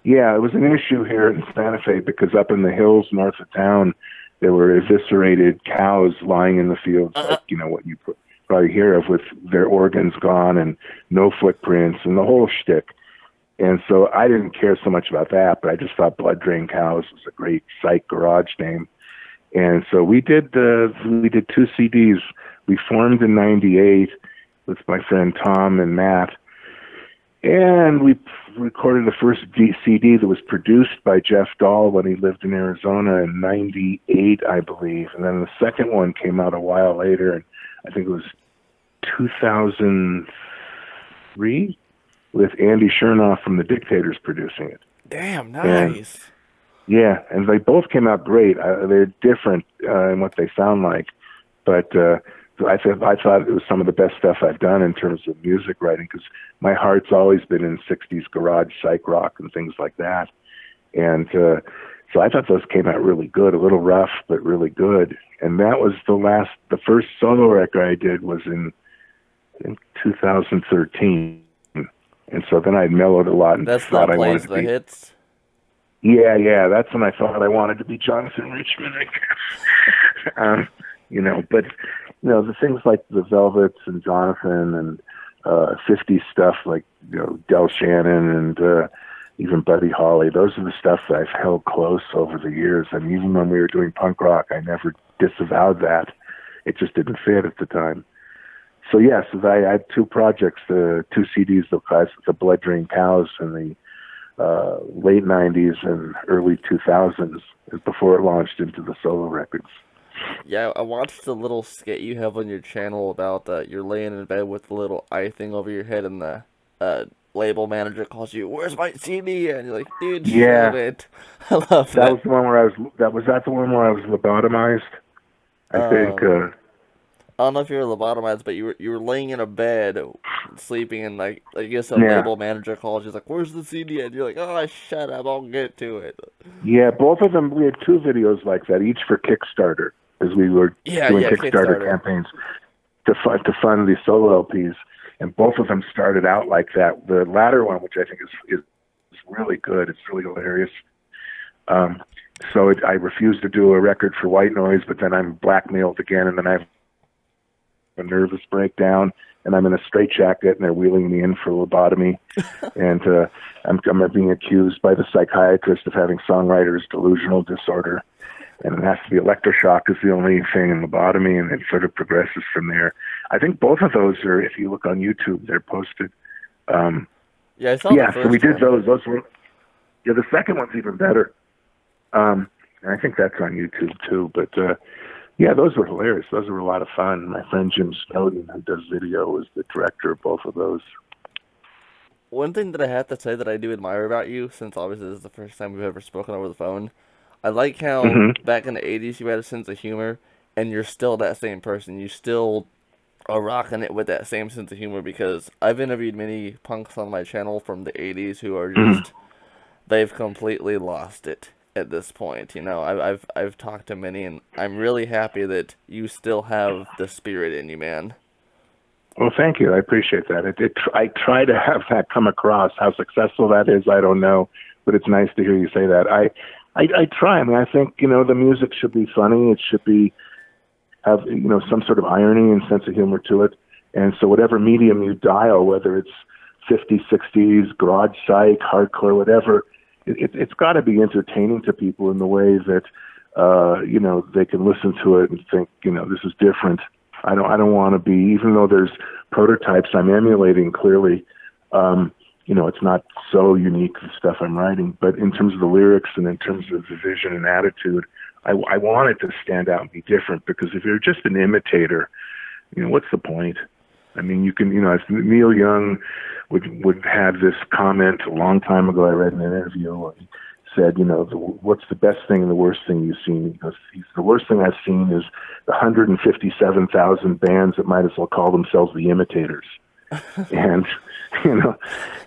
Yeah, it was an issue here in Santa Fe because up in the hills north of town, there were eviscerated cows lying in the fields, like, what you probably hear of, with their organs gone and no footprints and the whole shtick. And so I didn't care so much about that, but I just thought Blood Drained Cows was a great psych garage name. And so we did 2 CDs. We formed in '98 with my friend Tom and Matt. And we recorded the first CD that was produced by Jeff Dahl when he lived in Arizona in '98, I believe. And then the second one came out a while later, and I think it was 2003, with Andy Chernoff from The Dictators producing it. Damn, nice. And they both came out great. They're different in what they sound like, but I thought it was some of the best stuff I've done in terms of music writing, because my heart's always been in '60s garage psych rock and things like that. And so I thought those came out really good, a little rough, but really good. And that was the first solo record I did was in 2013. And so then I mellowed a lot and thought I wanted to be hits. Yeah, that's when I thought I wanted to be Jonathan Richman, I guess. But the things like the Velvets and Jonathan and 50s stuff like Del Shannon and even Buddy Holly, those are the stuff that I've held close over the years. And even when we were doing punk rock, I never disavowed that. It just didn't fit at the time. So yes, I had 2 projects, 2 CDs, the Blood Drained Cows in the late '90s and early 2000s, before it launched into the solo records. Yeah, I watched the little skit you have on your channel about you're laying in bed with the little eye thing over your head, and the uh, label manager calls you, "Where's my CD?" And you're like, "Dude, shove Yeah, it." I love that that. was the one where I was. That the one where I was lobotomized. I think. Um, I don't know if you were lobotomized, but you were laying in a bed, sleeping, and like I guess a Yeah, label manager calls you, like, "Where's the CD?" And you're like, "Oh, shut up, I'll get to it." yeah. Both of them. We had two videos like that, each for Kickstarter, because we were Yeah, doing yeah, Kickstarter Kickstarter. campaigns to fund the solo LPs, and both of them started out like that. The latter one, which I think is really good, it's really hilarious. Um, I refused to do a record for White Noise, but then I'm blackmailed again, and then I have a nervous breakdown, and I'm in a straitjacket, and they're wheeling me in for lobotomy, and I'm being accused by the psychiatrist of having songwriter's delusional disorder, and it has to be electroshock is the only thing in lobotomy, and it sort of progresses from there. I think both of those are, if you look on YouTube, they're posted. Um, Yeah, I saw the yeah, so we first did one. those. Those were, yeah, the second one's even better. And I think that's on YouTube too. But yeah, those were hilarious. Those were a lot of fun. My friend Jim Snowden, who does video, was the director of both of those. One thing that I have to say that I do admire about you, since obviously this is the first time we've ever spoken over the phone, I like how Hmm. back in the 80s you had a sense of humor, and you're still that same person. You still are rocking it with that same sense of humor, because I've interviewed many punks on my channel from the 80s who are Hmm. just, they've completely lost it at this point. You know, I've talked to many, and I'm really happy that you still have the spirit in you, man. Well, thank you. I appreciate that. I try to have that come across. How successful that is, I don't know, but it's nice to hear you say that. I try. I mean, I think the music should be funny. It should be have some sort of irony and sense of humor to it. And so whatever medium you dial, whether it's 50s, 60s, garage psych, hardcore, whatever, it's got to be entertaining to people in the way that they can listen to it and think this is different. I don't want to be, even though there's prototypes I'm emulating clearly. It's not so unique, the stuff I'm writing, but in terms of the lyrics and in terms of the vision and attitude, I want it to stand out and be different, because if you're just an imitator, what's the point? I mean, you can, as Neil Young would have this comment a long time ago. I read in an interview where he said, what's the best thing and the worst thing you've seen? Because the worst thing I've seen is the 157,000 bands that might as well call themselves the Imitators. And,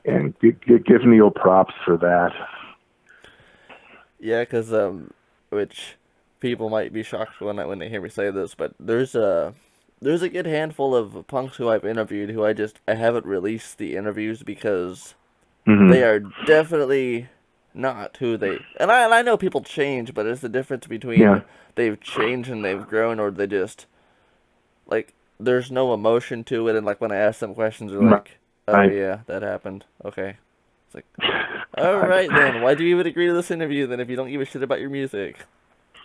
and give Neil props for that. Yeah, because which people might be shocked when they hear me say this, but there's a good handful of punks who I've interviewed who I haven't released the interviews because they Hmm. are definitely not who they. And I know people change, but it's the difference Yeah. between they've changed and they've grown, or they just like there's no emotion to it, and like when I ask them questions, they're like, "Oh Right. yeah, that happened." Okay, it's like, all right then, why do you even agree to this interview then if you don't give a shit about your music?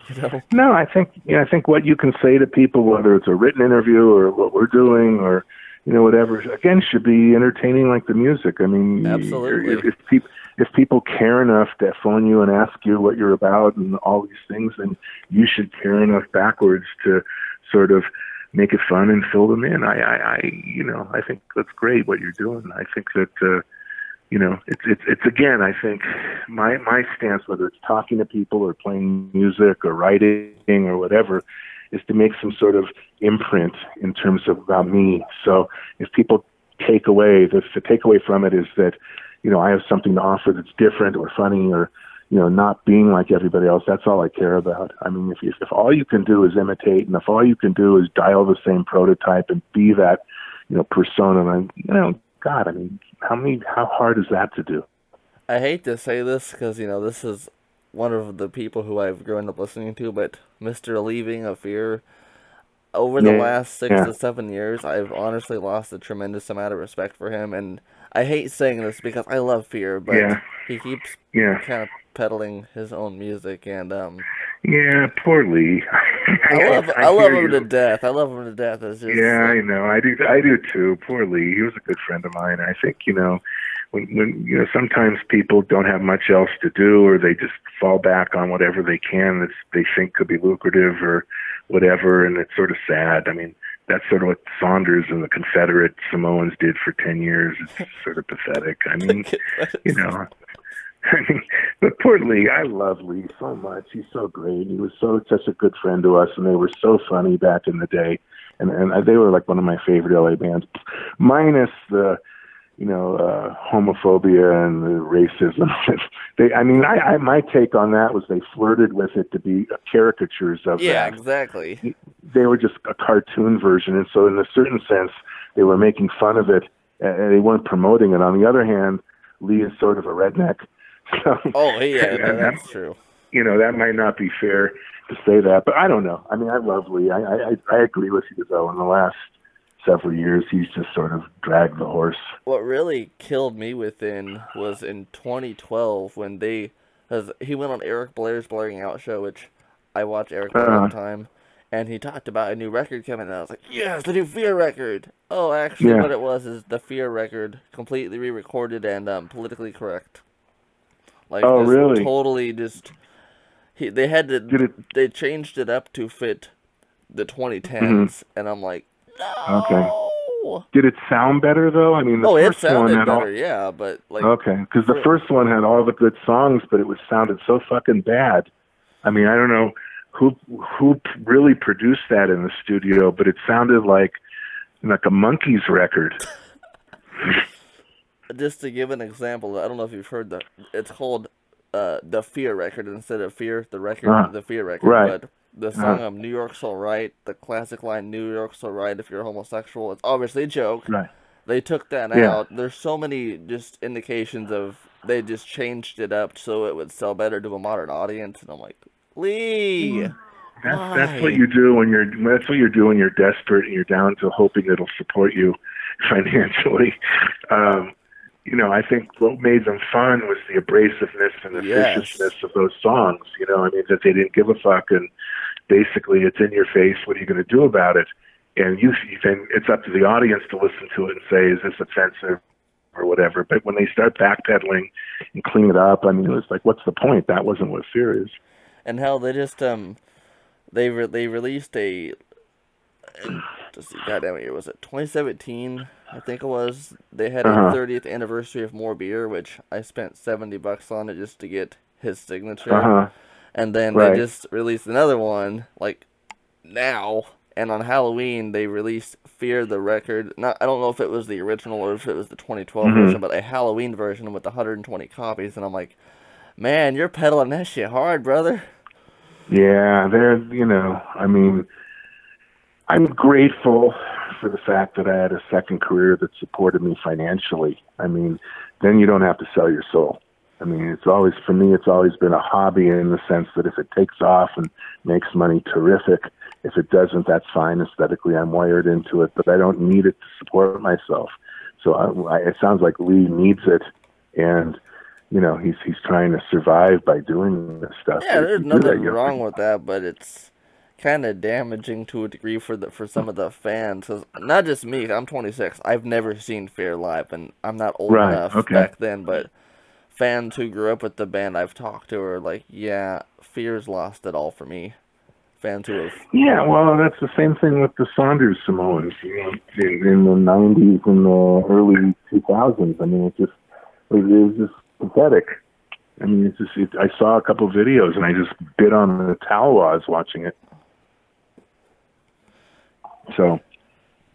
You know? No, I think what you can say to people, whether it's a written interview or what we're doing, or whatever, again, should be entertaining like the music. I mean, Absolutely. if people care enough to phone you and ask you what you're about and all these things, then you should care enough backwards to sort of make it fun and fill them in. I think that's great what you're doing. I think that. It's again, I think my stance, whether it's talking to people or playing music or writing or whatever, is to make some sort of imprint in terms of about me. So if people take away, the takeaway from it is that, I have something to offer that's different or funny or, not being like everybody else, that's all I care about. I mean, if all you can do is imitate, and if all you can do is dial the same prototype and be that, persona, and, God, I mean, how hard is that to do? I hate to say this because, this is one of the people who I've grown up listening to, but Mr. Leaving of Fear, over the Yeah, last 6 to 7 years, I've honestly lost a tremendous amount of respect for him, and I hate saying this because I love Fear, but yeah, he keeps yeah, kind of peddling his own music, and yeah. Poor Lee. I I love hear him to you. death. I love him to death. It's just Yeah, I know. I do too. Poor Lee. He was a good friend of mine. I think when sometimes people don't have much else to do, or they just fall back on whatever they can that they think could be lucrative or whatever, and it's sort of sad. I mean, that's sort of what Saunders and the Confederate Samoans did for 10 years. It's sort of pathetic. I mean, you know, I mean, but poor Lee, I love Lee so much. He's so great. He was such a good friend to us, and they were so funny back in the day. And they were like one of my favorite LA bands, minus the, homophobia and the racism. My take on that was they flirted with it to be caricatures of that. Yeah, exactly. They were just a cartoon version, and so in a certain sense, they were making fun of it, and they weren't promoting it. On the other hand, Lee is sort of a redneck. So, that's true. That might not be fair to say that, but I don't know. I mean, I love Lee. I agree with you, though. In the last several years, he's just sort of dragged the horse. What really killed me within was in 2012 when he went on Eric Blair's Blaring Out show, which I watch Eric Blair all the time, and he talked about a new record coming out. I was like, yes, the new Fear record. Oh, actually, what it was is the Fear record completely re-recorded and politically correct. Like, really? Totally just. They changed it up to fit the 2010s, and I'm like, no. Okay. Did it sound better though? I mean, the first it sounded one had better, yeah, but like. Okay, because the first one had all the good songs, but it sounded so fucking bad. I mean, I don't know who really produced that in the studio, but it sounded like a Monkees record. Just to give an example, I don't know if you've heard it's called the Fear record instead of Fear, the record, the Fear record. Right. But the song New York's Alright, the classic line, New York's Alright if you're homosexual, it's obviously a joke. Right. They took that out. There's so many just indications of they just changed it up so it would sell better to a modern audience, and I'm like, Lee. That's what you do when you're desperate and you're down to hoping it'll support you financially. I think what made them fun was the abrasiveness and the viciousness of those songs. That they didn't give a fuck, and basically it's in your face. What are you going to do about it? And then it's up to the audience to listen to it and say, is this offensive or whatever? But when they start backpedaling and clean it up, I mean, it's like, what's the point? That wasn't what Fear is. And hell, they just they released a. Let's see, goddamn it, was it 2017? I think it was. They had a 30th anniversary of More Beer, which I spent $70 on it just to get his signature. And then they just released another one like now. And on Halloween, they released Fear the record. I don't know if it was the original or if it was the 2012 version, but a Halloween version with 120 copies. And I'm like, man, you're peddling that shit hard, brother. Yeah, I'm grateful for the fact that I had a second career that supported me financially. I mean, then you don't have to sell your soul. I mean, for me, it's always been a hobby in the sense that if it takes off and makes money, terrific. If it doesn't, that's fine. Aesthetically, I'm wired into it, but I don't need it to support myself. So it sounds like Lee needs it, and he's trying to survive by doing this stuff. Yeah, there's nothing wrong with that, but it's kind of damaging to a degree for some of the fans. 'Cause not just me. I'm 26. I've never seen Fear live, and I'm not old enough back then. But fans who grew up with the band I've talked to are like, yeah, Fear's lost it all for me. Fans who have... Yeah, well, that's the same thing with the Saunders Samoans. In the 90s and the early 2000s. I mean, it was just pathetic. I mean, I saw a couple videos and I just bit on the towel while I was watching it. So,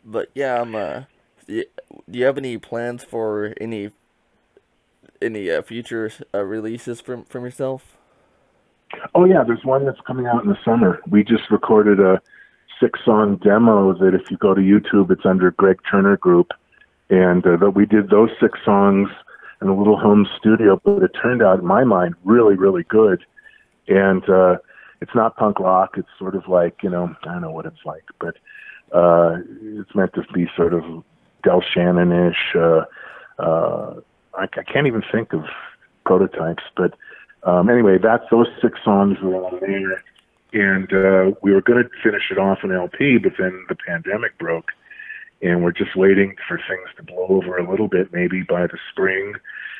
but yeah, do you have any plans for any future releases from yourself? Oh yeah, there's one that's coming out in the summer. We just recorded a 6-song demo that if you go to YouTube, it's under Gregg Turner Group, and we did those 6 songs in a little home studio. But it turned out, in my mind, really, really good. And it's not punk rock. It's sort of like I don't know what it's like, but. It's meant to be sort of Del Shannon-ish. I can't even think of prototypes, but anyway, those 6 songs were on there, and we were going to finish it off in LP, but then the pandemic broke, and we're just waiting for things to blow over a little bit, maybe by the spring,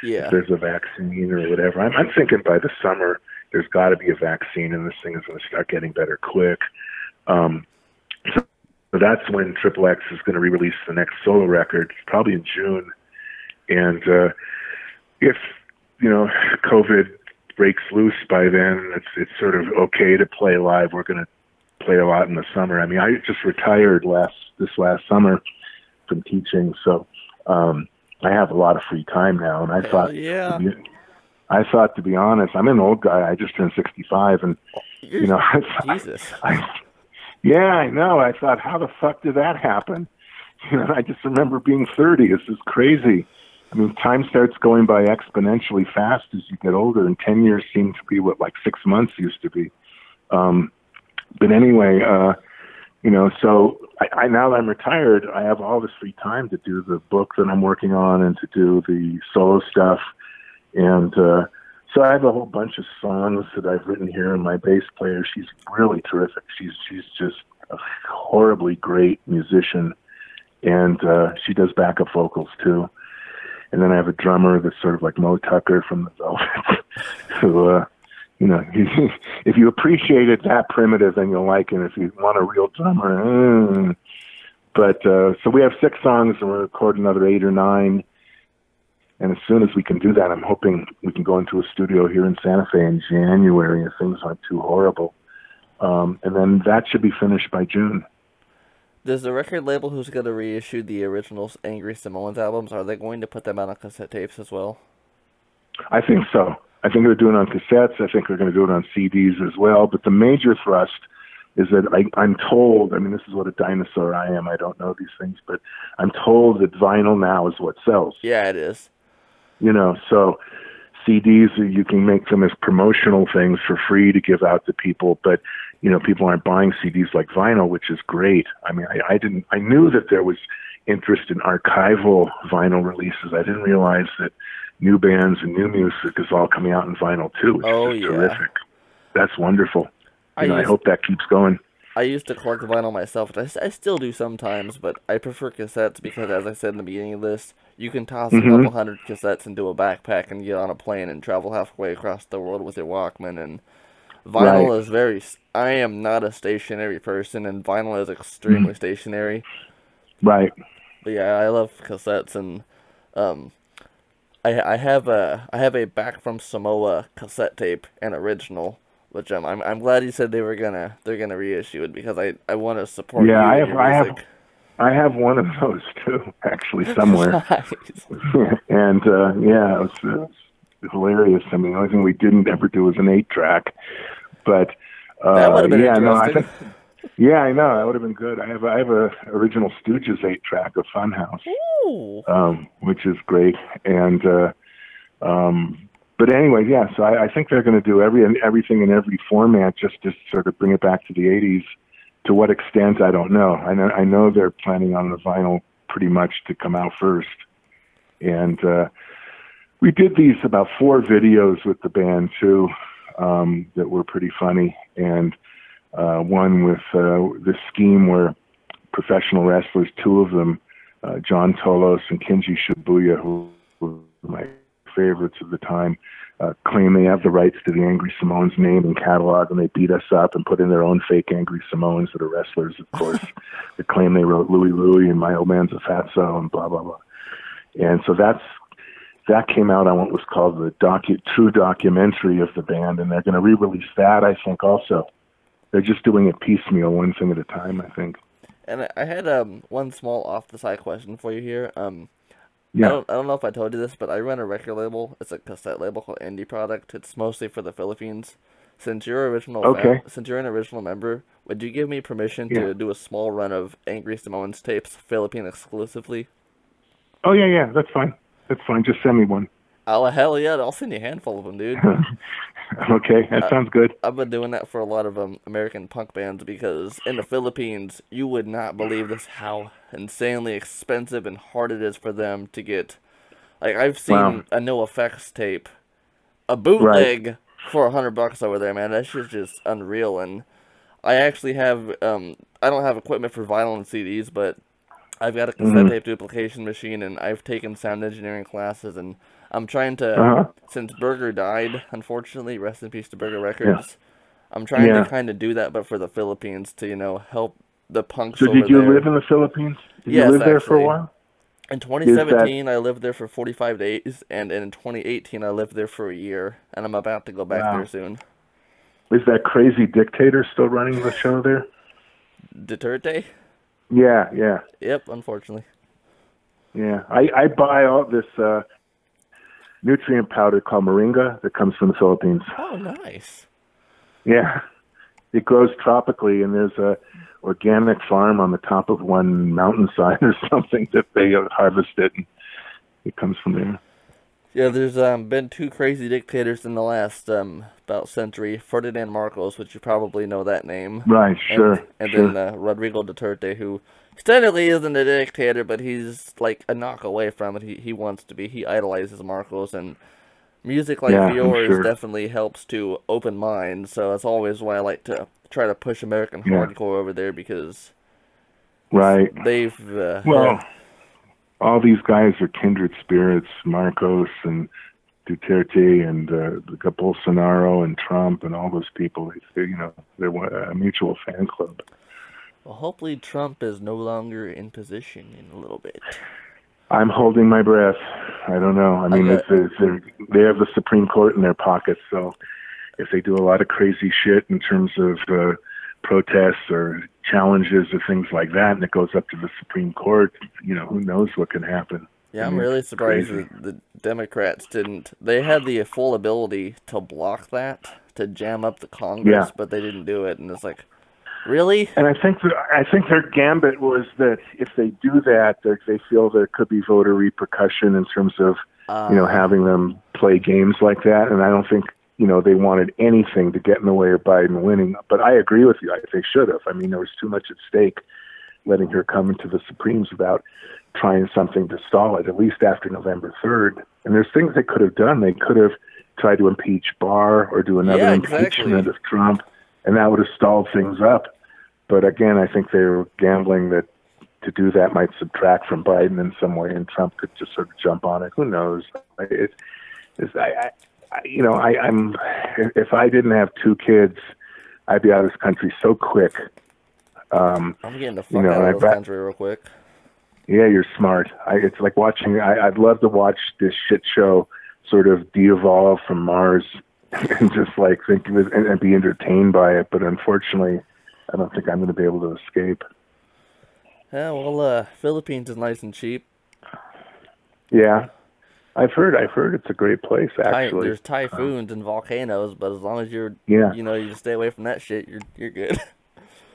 if there's a vaccine or whatever. I'm thinking by the summer there's got to be a vaccine, and this thing is going to start getting better quick. Um, so that's when Triple X is going to re-release the next solo record, probably in June. And if COVID breaks loose by then, it's sort of okay to play live. We're going to play a lot in the summer. I mean, I just retired this last summer from teaching, so I have a lot of free time now. And I thought, to be honest, I'm an old guy. I just turned 65, and Jesus. I know. I thought, how the fuck did that happen? I just remember being 30. This is crazy. I mean, time starts going by exponentially fast as you get older, and 10 years seem to be what, like 6 months used to be. But anyway, so I now that I'm retired, I have all this free time to do the book that I'm working on and to do the solo stuff. And so I have a whole bunch of songs that I've written here, and my bass player, she's really terrific. She's just a horribly great musician, and she does backup vocals too. And then I have a drummer that's sort of like Mo Tucker from the Velvet, who, if you appreciate it that primitive, then you'll like it. If you want a real drummer, But so we have 6 songs, and we'll record another 8 or 9. And as soon as we can do that, I'm hoping we can go into a studio here in Santa Fe in January if things aren't too horrible. And then that should be finished by June. Does the record label who's going to reissue the original Angry Samoans albums, are they going to put them out on cassette tapes as well? I think so. I think they're doing it on cassettes. I think they're going to do it on CDs as well. But the major thrust is that I'm told, I mean, this is what a dinosaur I am. I don't know these things, but I'm told that vinyl now is what sells. Yeah, it is. So CDs, you can make them as promotional things for free to give out to people, but people aren't buying CDs like vinyl, which is great. I mean, I knew that there was interest in archival vinyl releases. I didn't realize that new bands and new music is all coming out in vinyl too, which is terrific. That's wonderful. I hope that keeps going. I used to collect vinyl myself, and I still do sometimes, but I prefer cassettes because, as I said in the beginning of this, you can toss a couple hundred cassettes into a backpack and get on a plane and travel halfway across the world with your Walkman. And vinyl is I am not a stationary person, and vinyl is extremely stationary. Right. But yeah, I love cassettes, and I have a Back from Samoa cassette tape, an original, which I'm glad you said they're gonna reissue it, because I want to support you and your music. I have one of those too, actually, somewhere. And it was hilarious. I mean, the only thing we didn't ever do was an 8-track, but that would have been interesting. I know that would have been good. I have a original Stooges 8-track of Funhouse, which is great. And but anyway, so I think they're going to do everything in every format just to sort of bring it back to the 80s. To what extent, I don't know. I know they're planning on the vinyl pretty much to come out first. And we did these about 4 videos with the band too that were pretty funny. And one with this scheme where professional wrestlers, 2 of them, John Tolos and Kenji Shibuya, who were my favorites of the time, claim they have the rights to the Angry Samoans name and catalog, and they beat us up and put in their own fake Angry Samoans that are wrestlers, of course. They claim they wrote Louie Louie and My Old Man's a Fatso and blah, blah, blah. And so that came out on what was called the true documentary of the band, and they're going to re-release that, I think, also. They're just doing it piecemeal, one thing at a time, I think. And I had one small off-the-side question for you here. Yeah. I don't know if I told you this, but I run a record label. It's a cassette label called Indie Product. It's mostly for the Philippines. Since you're an original member, would you give me permission to do a small run of Angry Samoans tapes, Philippine exclusively? Oh yeah, that's fine. That's fine. Just send me one. Oh hell yeah! I'll send you a handful of them, dude. Okay, that sounds good. I've been doing that for a lot of American punk bands, because in the Philippines, you would not believe how insanely expensive and hard it is for them to get. Like, I've seen a No Effects tape, a bootleg for $100 over there, man. That shit's just unreal. And I actually have I don't have equipment for vinyl and CDs, but I've got a cassette tape duplication machine, and I've taken sound engineering classes, and I'm trying to, since Burger died, unfortunately, rest in peace to Burger Records, I'm trying to Yeah. kind of do that, but for the Philippines to, help the punks So over did you there. live in the Philippines? Did you Yes, live there for a actually. while? In Is that 2017, I lived there for 45 days, and in 2018, I lived there for a year, and I'm about to go back there wow? soon. Is that crazy dictator still running the show there? Duterte? Yeah, yeah, Yep, unfortunately. yeah. I buy all this nutrient powder called moringa that comes from the Philippines. Oh, nice. Yeah, it grows tropically, and there's a organic farm on the top of one mountainside or something that they harvest it. And it comes from there. Yeah, there's been two crazy dictators in the last about century. Ferdinand Marcos, which you probably know that name, Right, and sure, and then sure. Rodrigo Duterte, who technically isn't a dictator, but he's like a knock away from it. He wants to be. He idolizes Marcos, and music like Yeah, I'm yours sure. definitely helps to open minds. So that's always why I like to try to push American Yeah, hardcore over there because right. they've Well, all these guys are kindred spirits, Marcos and Duterte and Bolsonaro and Trump and all those people. They're a mutual fan club. well, hopefully Trump is no longer in position in a little bit. I'm holding my breath. I don't know. I mean, Okay. they have the Supreme Court in their pocket, so if they do a lot of crazy shit in terms of protests or challenges or things like that, and it goes up to the Supreme Court, who knows what can happen. Yeah, I I'm mean, really it's surprised crazy. that the Democrats didn't. They had the full ability to block that, to jam up the Yeah. Congress, but they didn't do it. And it's like, really? And I think their gambit was that if they do that, they feel there could be voter repercussion in terms of, Uh, having them play games like that. And I don't think, they wanted anything to get in the way of Biden winning. But I agree with you. They should have. I mean, there was too much at stake letting her come into the Supremes without trying something to stall it, at least after November 3rd. And there's things they could have done. They could have tried to impeach Barr or do another yeah, impeachment exactly. of Trump, and that would have stalled things up. But again, I think they were gambling that to do that might subtract from Biden in some way, and Trump could just sort of jump on it. Who knows? I'm if I didn't have two kids, I'd be out of this country so quick. I'm getting the You fuck know, out and of this country real quick. yeah, you're smart. It's like watching. I'd love to watch this shit show sort of de-evolve from Mars and just like think of it and be entertained by it. But unfortunately, I don't think I'm going to be able to escape. Yeah, well, Philippines is nice and cheap. Yeah, I've heard it's a great place actually. There's typhoons and volcanoes, but as long as Yeah, you just stay away from that shit, you're good.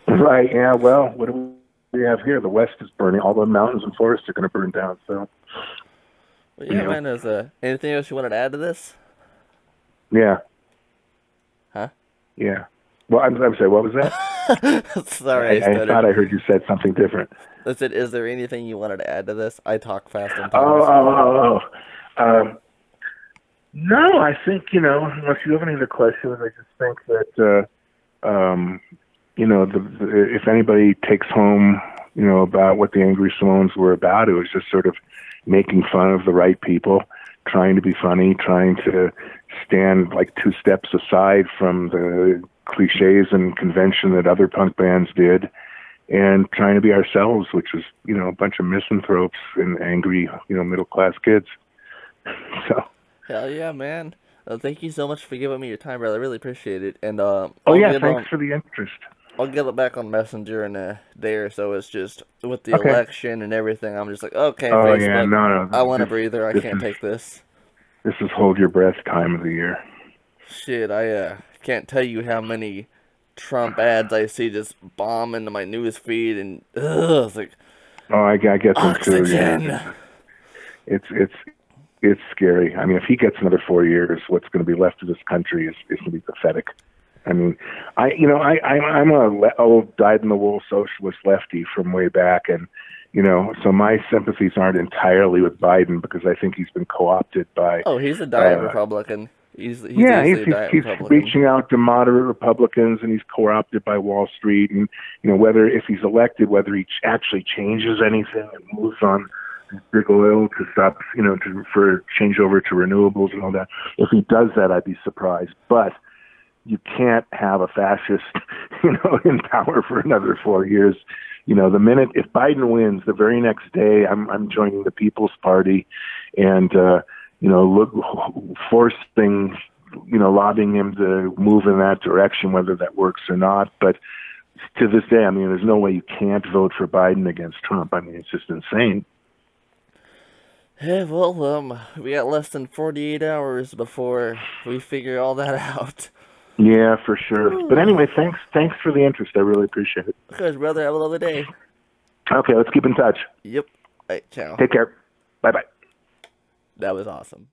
right. Yeah. Well, what do we have here? The West is burning. All the mountains and forests are going to burn down. So, But you yeah, know, man, is anything else you wanted to add to this? yeah, Huh? yeah. Well, I'm sorry. What was that? Sorry, I I thought stuttered. I heard you said something different. I said, is there anything you wanted to add to this? I talk fast Oh, sometimes. oh, oh, oh. No, I think, unless you have any other questions, I just think that, if anybody takes home, about what the Angry Samoans were about, it was just sort of making fun of the right people, trying to be funny, trying to stand like two steps aside from the cliches and convention that other punk bands did, and trying to be ourselves, which was, a bunch of misanthropes and angry, middle-class kids. So. Hell yeah, man. Thank you so much for giving me your time, brother. I really appreciate it. And Oh I'll yeah, get thanks for the interest. I'll get it back on Messenger in a day or so. It's just with the Okay. election and everything. I'm just like, okay, Oh yeah, Facebook. no, I want a this, breather. I this can't is take this. this is hold your breath time of the year. Shit, I can't tell you how many Trump ads I see just bomb into my news feed, and it's like Oh, I get them too. oxygen. Yeah, it's scary. I mean, if he gets another 4 years, what's going to be left of this country is going to be pathetic. I mean, I'm a old dyed-in-the-wool socialist lefty from way back, and so my sympathies aren't entirely with Biden because I think he's been co-opted by. Oh, he's a diet Republican. He's Yeah, easily a diet he's Republican. reaching out to moderate Republicans, and he's co-opted by Wall Street. And whether if he's elected, whether he actually changes anything and moves on big oil to stop, for change over to renewables and all that. If he does that, I'd be surprised. But you can't have a fascist, in power for another 4 years. The minute if Biden wins, the very next day, I'm joining the People's Party, and forcing, lobbying him to move in that direction, whether that works or not. But to this day, there's no way you can't vote for Biden against Trump. It's just insane. Yeah, well, we got less than 48 hours before we figure all that out. Yeah, for sure. But anyway, thanks for the interest. I really appreciate it. Of course, brother. Have a lovely day. Okay, let's keep in touch. Yep. All right, ciao. Take care. Bye-bye. That was awesome.